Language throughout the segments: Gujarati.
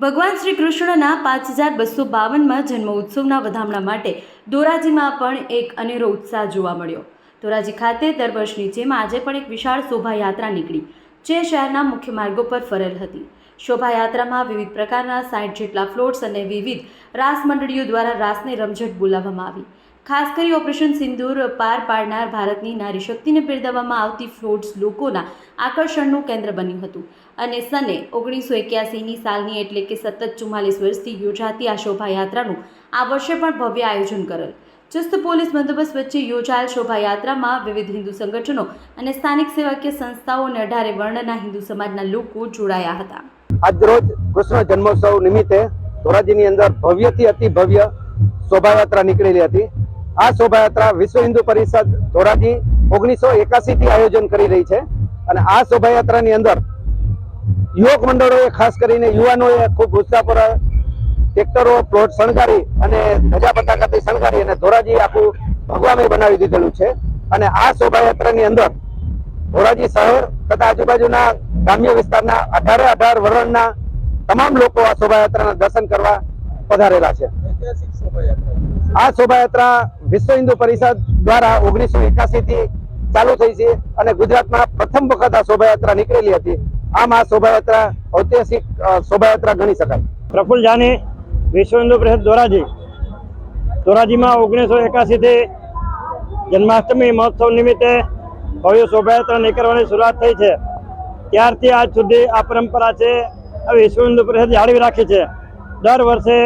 ભગવાન શ્રી કૃષ્ણના 5252માં જન્મ ઉત્સવના વધામણા માટે ધોરાજીમાં પણ એક અનેરો ઉત્સાહ જોવા મળ્યો। ધોરાજી ખાતે દર વર્ષની જેમ આજે પણ એક વિશાળ શોભાયાત્રા નીકળી, જે શહેરના મુખ્ય માર્ગો પર ફરેલ હતી। શોભાયાત્રામાં વિવિધ પ્રકારના 60 જેટલા ફ્લોટ્સ અને વિવિધ રાસ મંડળીઓ દ્વારા રાસની રમઝટ બોલાવવામાં આવી। ખાસ કરી ઓપરેશન સિંદૂર પાર પાડનાર ભારતની નારી શક્તિને બિરદાવવામાં આવતી ફ્લોટ્સ લોકોના આકર્ષણનું કેન્દ્ર બન્યું હતું અને સને 1981ની સાલની એટલે કે સતત 44 વર્ષથી યોજાતી આ શોભાયાત્રાનું આ વર્ષે પણ ભવ્ય આયોજન કરેલ। ચુસ્ત પોલીસ બંદોબસ્ત વચ્ચે યોજાયેલ શોભાયાત્રામાં વિવિધ હિન્દુ સંગઠનો અને સ્થાનિક સેવાકીય સંસ્થાઓ અને 18 વર્ણના હિન્દુ સમાજના લોકો જોડાયા હતા। આજરોજ કૃષ્ણ જન્મોત્સવ નિમિત્તે ધોરાજીની અંદર ભવ્યથી અતિ ભવ્ય શોભાયાત્રા નીકળેલી હતી। આ શોભાયાત્રા વિશ્વ હિન્દુ પરિષદ ધોરાજી 1981 થી આયોજન કરી રહી છે અને આ શોભાયાત્રાની અંદર યુવક મંડળોએ ખાસ કરીને યુવાનોએ ખૂબ ઉત્સાહપૂર્વક ટ્રેક્ટરો પ્લોટ શણગારી અને ધજા પતાકાથી શણગારી અને ધોરાજી આખું ભગવામય બનાવી દીધેલું છે। અને આ શોભાયાત્રાની અંદર ધોરાજી શહેર તથા આજુબાજુના ગ્રામ્ય વિસ્તારના 18 વર્ણના તમામ લોકો આ શોભાયાત્રાના દર્શન કરવા પધારેલા છે। આ શોભાયાત્રા વિશ્વ હિન્દુ પરિષદ દ્વારા 1981 થી ચાલુ થઈ છે અને ગુજરાતમાં પ્રથમ વખત આ શોભાયાત્રા નીકળેલી હતી। આમ આ શોભાયાત્રા ઐતિહાસિક શોભાયાત્રા ગણી શકાય। પ્રફુલ્લ જાની, વિશ્વ હિન્દુ પરિષદ ધોરાજીમાં 1981 થી જન્માષ્ટમી મહોત્સવ નિમિત્તે ભવ્ય શોભાયાત્રા નીકળવાની શરૂઆત થઈ છે। ત્યારથી આજ સુધી આ પરંપરા છે વિશ્વ હિન્દુ પરિષદ જાળવી રાખી છે। દર વર્ષે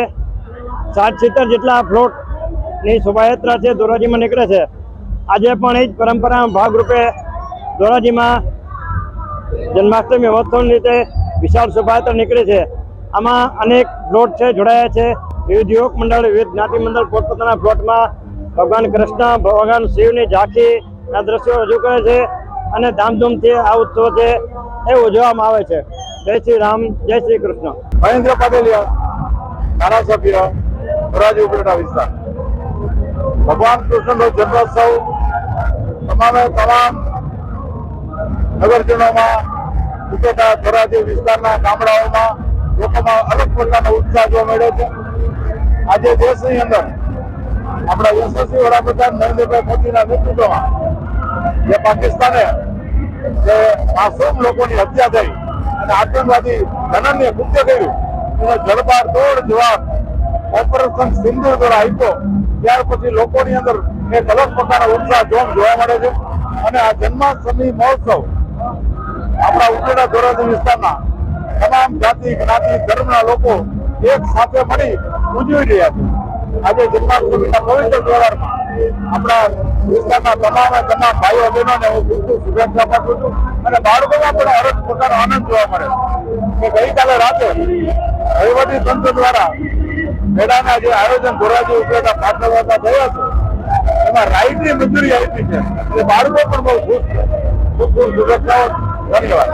60-70 જેટલા ફ્લોટની શોભાયાત્રા છે ધોરાજીમાં નીકળે છે। આજે પણ એ જ પરંપરાના ભાગરૂપે ધોરાજીમાં જન્માષ્ટમી મહોત્સવની રીતે વિશાળ શોભાયાત્રા નીકળી છે। આમાં અનેક ફ્લોટ છે જોડાયા છે। વિવિધ યુવક મંડળ, વિવિધ જ્ઞાતિ મંડળ પોતપોતાના ફ્લોટમાં ભગવાન કૃષ્ણ, ભગવાન શિવની ઝાંખીના દ્રશ્યો રજૂ કરે છે અને ધામધૂમથી આ ઉત્સવ છે એ ઉજવવામાં આવે છે। જય શ્રી રામ, જય શ્રી કૃષ્ણ। મહેન્દ્ર પટેલિયા, ધારાસભ્ય, ધોરાજી ઉપલેટા વિસ્તાર। ભગવાન કૃષ્ણનો જન્મોત્સવ તમામ નગરજનોમાં ઉપલેટા ધોરાજી વિસ્તારના ગામડાઓમાં લોકોમાં અલગ પ્રકારનો ઉત્સાહ જોવા મળ્યો છે। આજે દેશની અંદર આપણા યશસ્વી વડાપ્રધાન નરેન્દ્રભાઈ મોદીના નેતૃત્વમાં જે પાકિસ્તાને જે માસૂમ લોકોની હત્યા થઈ અને આતંકવાદી ધનન્ય કૃત્ય કર્યું એનો જડબાતોડ જવાબ ઓપરેશન સિંદૂર દ્વારા આપ્યો। ત્યાર પછી લોકોની અંદર એક અલગ પ્રકારનો ઉત્સાહ જોવા મળે છે અને આ જન્માષ્ટમી મહોત્સવ આપણા ઉપલેટા ધોરાજી વિસ્તારના તમામ જાતિ જ્ઞાતિ ધર્મના લોકો એક સાથે મળી ઉજવી રહ્યા છે। આજે જન્માષ્ટમીના પવિત્ર તહેવારમાં આપણા વિસ્તારના તમામ ભાઈઓ બહેનોને હું ખૂબ શુભેચ્છા પાઠવું છું અને બાળકોમાં પણ અલગ પ્રકારનો આનંદ જોવા મળે છે કે ગઈકાલે રાતે વહીવટી તંત્ર દ્વારા મેળાના જે આયોજન ધોરાજી ઉપલેટા પાટણમાં થયા છે એમાં રાઈડની મંજૂરી આપી છે એટલે બાળકો પણ બહુ ખુશ છે। ખૂબ શુભેચ્છાઓ, ધન્યવાદ।